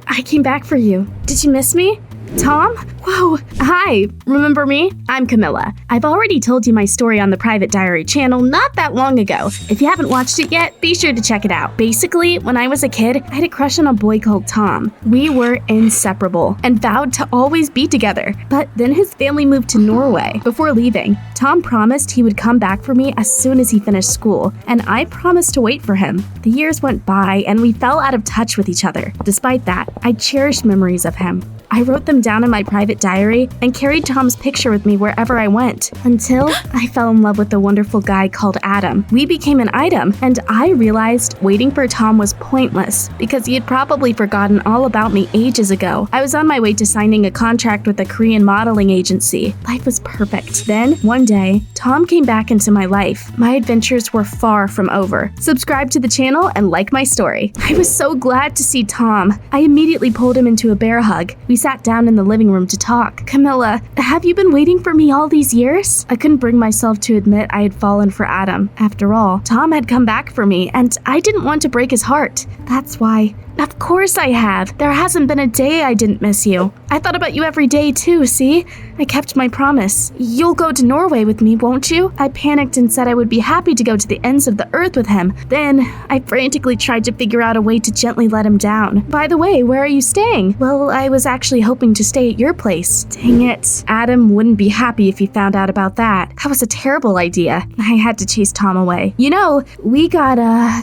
I came back for you. Did you miss me? Tom? Whoa, hi, remember me? I'm Camilla. I've already told you my story on the Private Diary channel not that long ago. If you haven't watched it yet, be sure to check it out. Basically, when I was a kid, I had a crush on a boy called Tom. We were inseparable and vowed to always be together. But then his family moved to Norway. Before leaving, Tom promised he would come back for me as soon as he finished school, and I promised to wait for him. The years went by and we fell out of touch with each other. Despite that, I cherished memories of him. I wrote them down in my private diary and carried Tom's picture with me wherever I went, until I fell in love with a wonderful guy called Adam. We became an item, and I realized waiting for Tom was pointless because he had probably forgotten all about me ages ago. I was on my way to signing a contract with a Korean modeling agency. Life was perfect. Then, one day, Tom came back into my life. My adventures were far from over. Subscribe to the channel and like my story. I was so glad to see Tom. I immediately pulled him into a bear hug. We sat down in the living room to talk. Camilla, have you been waiting for me all these years? I couldn't bring myself to admit I had fallen for Adam. After all, Tom had come back for me, and I didn't want to break his heart. That's why. Of course I have. There hasn't been a day I didn't miss you. I thought about you every day too, see? I kept my promise. You'll go to Norway with me, won't you? I panicked and said I would be happy to go to the ends of the earth with him. Then, I frantically tried to figure out a way to gently let him down. By the way, where are you staying? Well, I was actually hoping to stay at your place. Dang it. Adam wouldn't be happy if he found out about that. That was a terrible idea. I had to chase Tom away. You know, we got,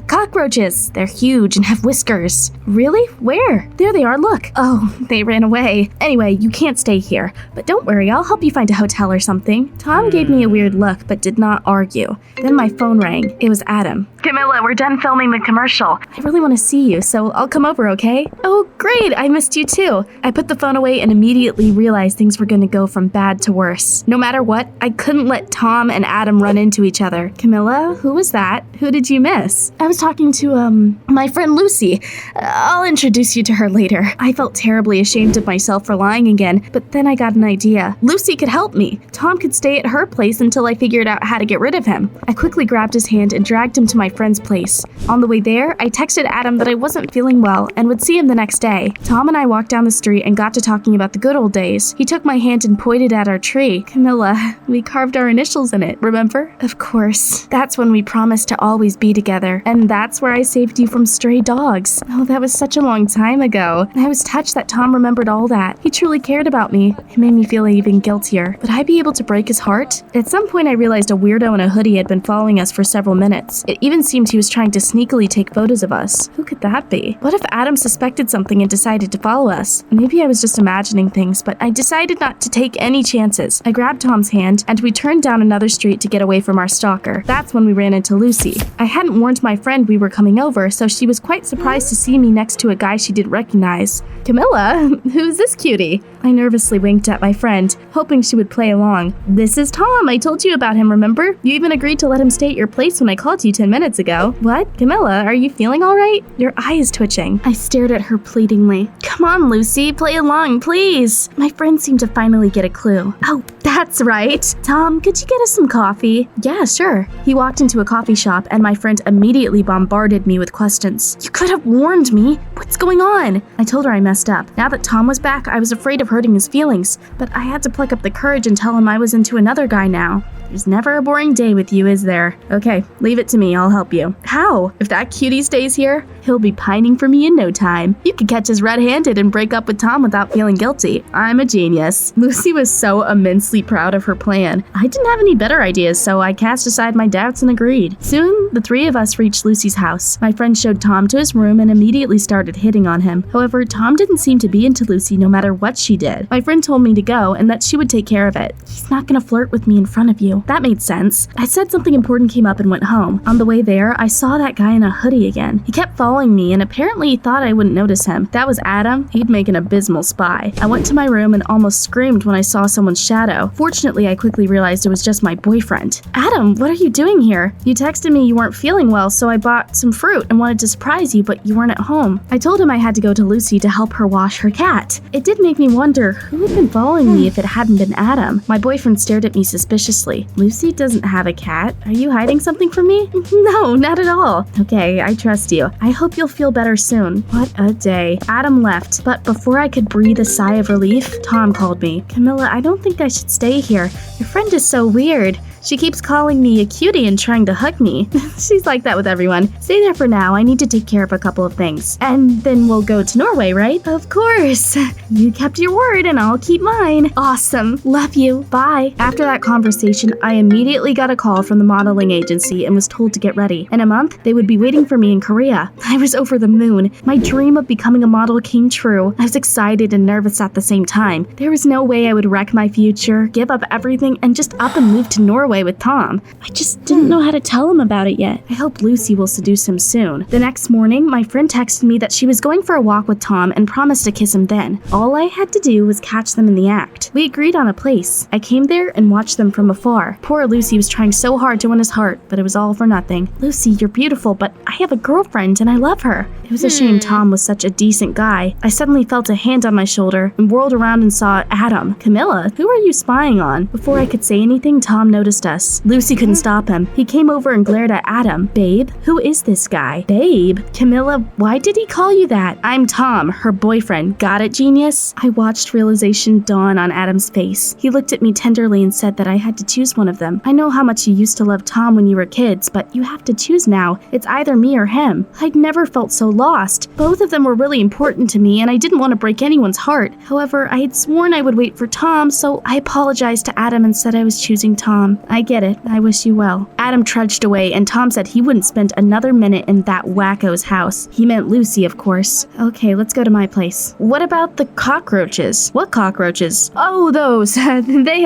cockroaches. They're huge and have whiskers. Really? Where? There they are, look. Oh, they ran away. Anyway, you can't stay here. But don't worry, I'll help you find a hotel or something. Tom gave me a weird look, but did not argue. Then my phone rang. It was Adam. Camilla, we're done filming the commercial. I really want to see you, so I'll come over, okay? Oh, great, I missed you too. I put the phone away and immediately realized things were going to go from bad to worse. No matter what, I couldn't let Tom and Adam run into each other. Camilla, who was that? Who did you miss? I was talking to, my friend Lucy. I'll introduce you to her later. I felt terribly ashamed of myself for lying again, but then I got an idea. Lucy could help me. Tom could stay at her place until I figured out how to get rid of him. I quickly grabbed his hand and dragged him to my friend's place. On the way there, I texted Adam that I wasn't feeling well and would see him the next day. Tom and I walked down the street and got to talking about the good old days. He took my hand and pointed at our tree. Camilla, we carved our initials in it, remember? Of course. That's when we promised to always be together. And that's where I saved you from stray dogs. Oh, that was such a long time ago. I was touched that Tom remembered all that. He truly cared about me. It made me feel even guiltier. Would I be able to break his heart? At some point, I realized a weirdo in a hoodie had been following us for several minutes. It even seemed he was trying to sneakily take photos of us. Who could that be? What if Adam suspected something and decided to follow us? Maybe I was just imagining things, but I decided not to take any chances. I grabbed Tom's hand, and we turned down another street to get away from our stalker. That's when we ran into Lucy. I hadn't warned my friend we were coming over, so she was quite surprised to see me next to a guy she didn't recognize. Camilla, who's this cutie? I nervously winked at my friend, hoping she would play along. This is Tom. I told you about him, remember? You even agreed to let him stay at your place when I called you 10 minutes ago. What? Camilla, are you feeling all right? Your eye is twitching. I stared at her pleadingly. Come on, Lucy, play along, please. My friend seemed to finally get a clue. Oh, that's right. Tom, could you get us some coffee? Yeah, sure. He walked into a coffee shop and my friend immediately bombarded me with questions. You could have warned me. What's going on? I told her I messed up. Now that Tom was back, I was afraid of hurting his feelings, but I had to pluck up the courage and tell him I was into another guy now. There's never a boring day with you, is there? Okay, leave it to me, I'll help you. How? If that cutie stays here, he'll be pining for me in no time. You could catch us red-handed and break up with Tom without feeling guilty. I'm a genius. Lucy was so immensely proud of her plan. I didn't have any better ideas, so I cast aside my doubts and agreed. Soon, the three of us reached Lucy's house. My friend showed Tom to his room and immediately started hitting on him. However, Tom didn't seem to be into Lucy no matter what she did. My friend told me to go and that she would take care of it. He's not gonna flirt with me in front of you. That made sense. I said something important came up and went home. On the way there, I saw that guy in a hoodie again. He kept following me and apparently he thought I wouldn't notice him. That was Adam. He'd make an abysmal spy. I went to my room and almost screamed when I saw someone's shadow. Fortunately, I quickly realized it was just my boyfriend. Adam, what are you doing here? You texted me you weren't feeling well, so I bought some fruit and wanted to surprise you, but you weren't at home. home. I told him I had to go to Lucy to help her wash her cat. It did make me wonder who had been following me if it hadn't been Adam. My boyfriend stared at me suspiciously. Lucy doesn't have a cat. Are you hiding something from me? No, not at all. Okay, I trust you. I hope you'll feel better soon. What a day. Adam left, but before I could breathe a sigh of relief, Tom called me. Camilla, I don't think I should stay here. Your friend is so weird. She keeps calling me a cutie and trying to hug me. She's like that with everyone. Stay there for now. I need to take care of a couple of things. And then we'll go to Norway, right? Of course. You kept your word and I'll keep mine. Awesome. Love you. Bye. After that conversation, I immediately got a call from the modeling agency and was told to get ready. In a month, they would be waiting for me in Korea. I was over the moon. My dream of becoming a model came true. I was excited and nervous at the same time. There was no way I would wreck my future, give up everything, and just up and move to Norway with Tom. I just didn't know how to tell him about it yet. I hope Lucy will seduce him soon. The next morning, my friend texted me that she was going for a walk with Tom and promised to kiss him then. All I had to do was catch them in the act. We agreed on a place. I came there and watched them from afar. Poor Lucy was trying so hard to win his heart, but it was all for nothing. Lucy, you're beautiful, but I have a girlfriend and I love her. It was a shame Tom was such a decent guy. I suddenly felt a hand on my shoulder and whirled around and saw Adam. Camilla, who are you spying on? Before I could say anything, Tom noticed us. Lucy couldn't stop him. He came over and glared at Adam. Babe, who is this guy? Babe? Camilla, why did he call you that? I'm Tom, her boyfriend. Got it, genius? I watched realization dawn on Adam's face. He looked at me tenderly and said that I had to choose one of them. I know how much you used to love Tom when you were kids, but you have to choose now. It's either me or him. I'd never felt so lost. Both of them were really important to me, and I didn't want to break anyone's heart. However, I had sworn I would wait for Tom, so I apologized to Adam and said I was choosing Tom. I get it. I wish you well. Adam trudged away, and Tom said he wouldn't spend another minute in that wacko's house. He meant Lucy, of course. Okay, let's go to my place. What about the cockroaches? What cockroaches? Oh, those. They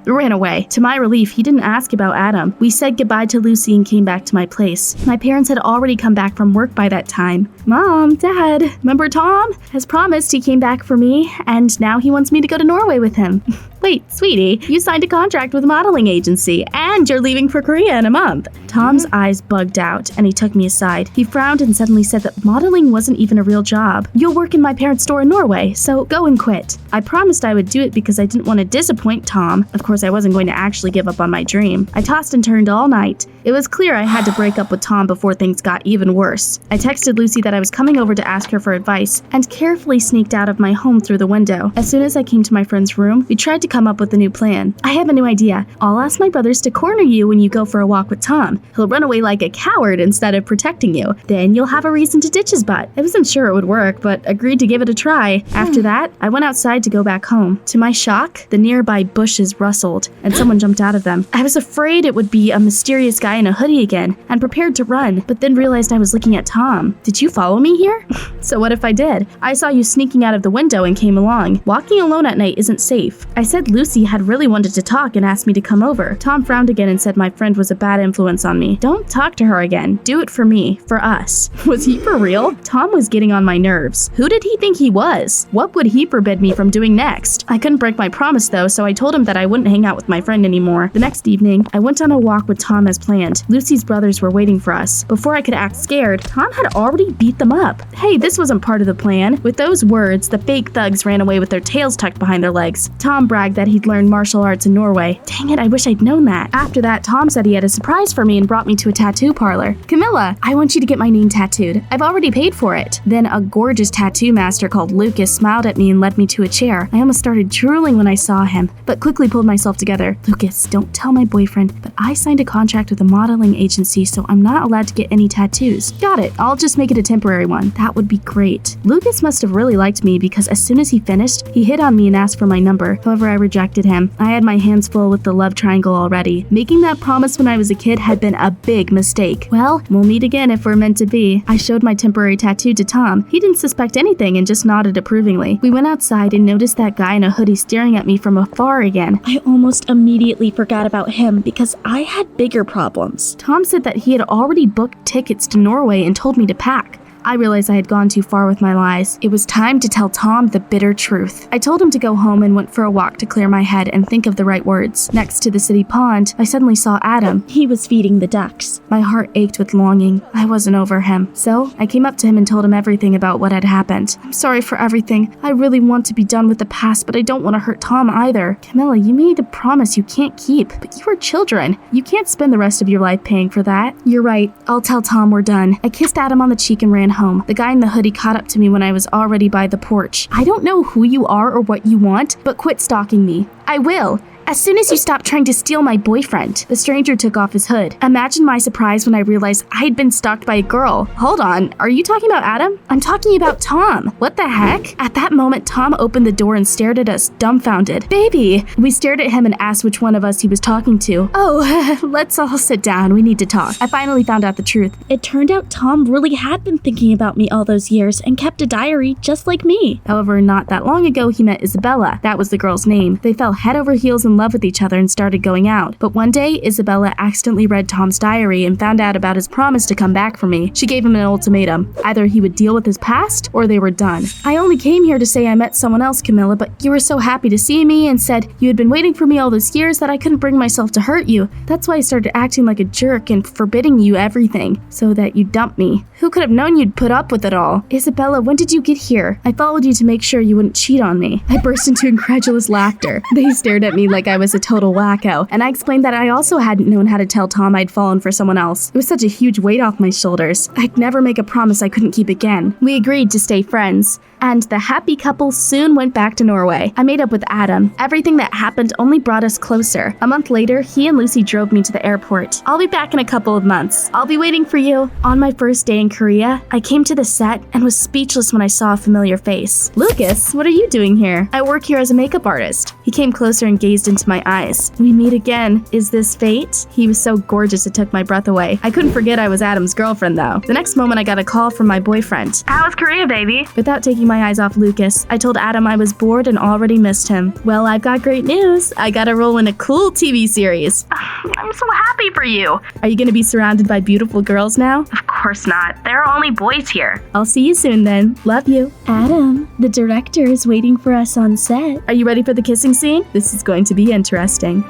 ran away. To my relief, he didn't ask about Adam. We said goodbye to Lucy and came back to my place. My parents had already come back from work by that time. Mom, Dad, remember Tom? As promised, he came back for me, and now he wants me to go to Norway with him. Wait, sweetie, you signed a contract with a modeling agency, and you're leaving for Korea in a month. Tom's eyes bugged out, and he took me aside. He frowned and suddenly said that modeling wasn't even a real job. You'll work in my parents' store in Norway, so go and quit. I promised I would do it because I didn't want to disappoint Tom. Of course, I wasn't going to actually give up on my dream. I tossed and turned all night. It was clear I had to break up with Tom before things got even worse. I texted Lucy that I was coming over to ask her for advice, and carefully sneaked out of my home through the window. As soon as I came to my friend's room, we tried to come up with a new plan. I have a new idea. I'll ask my brothers to corner you when you go for a walk with Tom. He'll run away like a coward instead of protecting you. Then you'll have a reason to ditch his butt. I wasn't sure it would work, but agreed to give it a try. After that, I went outside to go back home. To my shock, the nearby bushes rustled, and someone jumped out of them. I was afraid it would be a mysterious guy in a hoodie again, and prepared to run, but then realized I was looking at Tom. Did you follow me here? So what if I did? I saw you sneaking out of the window and came along. Walking alone at night isn't safe. I said Lucy had really wanted to talk and asked me to come over. Tom frowned again and said my friend was a bad influence on me. Don't talk to her again. Do it for me. For us. Was he for real? Tom was getting on my nerves. Who did he think he was? What would he forbid me from doing next? I couldn't break my promise though, so I told him that I wouldn't hang out with my friend anymore. The next evening, I went on a walk with Tom as planned. Lucy's brothers were waiting for us. Before I could act scared, Tom had already beat them up. Hey, this wasn't part of the plan. With those words, the fake thugs ran away with their tails tucked behind their legs. Tom bragged that he'd learned martial arts in Norway. Dang it, I wish I'd known that. After that, Tom said he had a surprise for me and brought me to a tattoo parlor. Camilla, I want you to get my name tattooed. I've already paid for it. Then a gorgeous tattoo master called Lucas smiled at me and led me to a chair. I almost started drooling when I saw him, but quickly pulled myself together. Lucas, don't tell my boyfriend, but I signed a contract with a modeling agency, so I'm not allowed to get any tattoos. Got it. I'll just make it a temporary one. That would be great. Lucas must have really liked me because as soon as he finished, he hit on me and asked for my number. However, I rejected him. I had my hands full with the love triangle already. Making that promise when I was a kid had been a big mistake. Well, we'll meet again if we're meant to be. I showed my temporary tattoo to Tom. He didn't suspect anything and just nodded approvingly. We went outside and noticed that guy in a hoodie staring at me from afar again. I almost immediately forgot about him because I had bigger problems. Tom said that he had already booked tickets to Norway and told me to pack. I realized I had gone too far with my lies. It was time to tell Tom the bitter truth. I told him to go home and went for a walk to clear my head and think of the right words. Next to the city pond, I suddenly saw Adam. He was feeding the ducks. My heart ached with longing. I wasn't over him. So I came up to him and told him everything about what had happened. I'm sorry for everything. I really want to be done with the past, but I don't want to hurt Tom either. Camilla, you made a promise you can't keep, but you are children. You can't spend the rest of your life paying for that. You're right. I'll tell Tom we're done. I kissed Adam on the cheek and ran home. The guy in the hoodie caught up to me when I was already by the porch. I don't know who you are or what you want, but quit stalking me. I will. As soon as you stop trying to steal my boyfriend. The stranger took off his hood. Imagine my surprise when I realized I had been stalked by a girl. Hold on, are you talking about Adam? I'm talking about Tom. What the heck? At that moment, Tom opened the door and stared at us, dumbfounded. Baby! We stared at him and asked which one of us he was talking to. Oh, let's all sit down. We need to talk. I finally found out the truth. It turned out Tom really had been thinking about me all those years and kept a diary just like me. However, not that long ago, he met Isabella. That was the girl's name. They fell head over heels in love with each other and started going out. But one day, Isabella accidentally read Tom's diary and found out about his promise to come back for me. She gave him an ultimatum. Either he would deal with his past, or they were done. I only came here to say I met someone else, Camilla, but you were so happy to see me and said you had been waiting for me all those years that I couldn't bring myself to hurt you. That's why I started acting like a jerk and forbidding you everything, so that you'd dump me. Who could have known you'd put up with it all? Isabella, when did you get here? I followed you to make sure you wouldn't cheat on me. I burst into incredulous laughter. They stared at me like I was a total wacko, and I explained that I also hadn't known how to tell Tom I'd fallen for someone else. It was such a huge weight off my shoulders. I'd never make a promise I couldn't keep again. We agreed to stay friends, and the happy couple soon went back to Norway. I made up with Adam. Everything that happened only brought us closer. A month later, he and Lucy drove me to the airport. I'll be back in a couple of months. I'll be waiting for you. On my first day in Korea, I came to the set and was speechless when I saw a familiar face. Lucas, what are you doing here? I work here as a makeup artist. He came closer and gazed into my eyes. We meet again. Is this fate? He was so gorgeous it took my breath away. I couldn't forget I was Adam's girlfriend though. The next moment I got a call from my boyfriend. How was Korea, baby? Without taking my eyes off Lucas, I told Adam I was bored and already missed him. Well, I've got great news. I got a role in a cool TV series. I'm so happy for you. Are you gonna be surrounded by beautiful girls now? Of course not. There are only boys here. I'll see you soon then. Love you. Adam, the director is waiting for us on set. Are you ready for the kissing scene? This is going to be interesting.